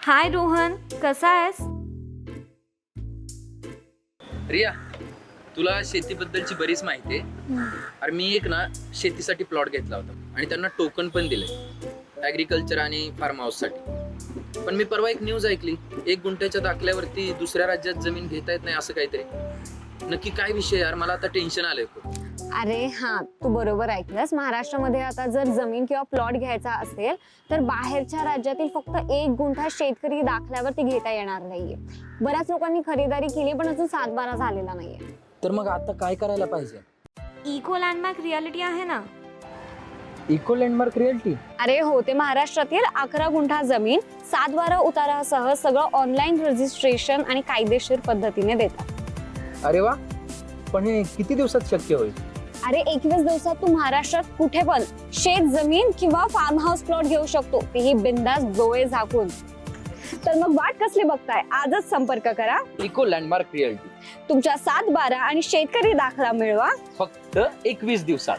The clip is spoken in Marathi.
हाय रोहन, कसा आहेस? रिया, तुला शेतीबद्दलची बरीच माहिती आहे. अरे मी एक ना शेतीसाठी प्लॉट घेतला होता आणि त्यांना टोकन पण दिले ॲग्रिकल्चर आणि फार्म हाऊससाठी. पण मी परवा एक न्यूज ऐकली, 1 गुंठ्याच्या दाखल्यावरती दुसऱ्या राज्यात जमीन घेता येत नाही असं काहीतरी. नक्की काय विषय यार, मला आता टेन्शन आलंय खूप. अरे हा, तू बरोबर ऐकलंस. महाराष्ट्रामध्ये आता जर जमीन किंवा प्लॉट घ्यायचा असेल तर बाहेरच्या राज्यातील फक्त 1 गुंठा शेतकरी दाखल्यावरती घेता येणार नाहीये. बऱ्याच लोकांनी खरीदारी केली पण अजून 7-12 झालेला नाहीये. तर मग आता काय करायला पाहिजे? इको लँडमार्क रियालिटी आहे ना. Eco landmark reality? अरे हो, ते महाराष्ट्रातील 11 गुंठा जमीन 7-12 उतारासह सगळं ऑनलाईन रजिस्ट्रेशन आणि कायदेशीर पद्धतीने देतात. अरे वा, पण हे किती दिवसात शक्य होईल? अरे 21 दिवसात तू महाराष्ट्रात कुठे पण शेत जमीन किंवा फार्म हाऊस प्लॉट घेऊ शकतो, तेही बिंदास डोळे झाकून. तर मग वाट कसली बघताय? आजच संपर्क करा. इको लँडमार्क रिअल्टी तुमच्या 7-12 आणि शेतकरी दाखला मिळवा फक्त 21 दिवसात.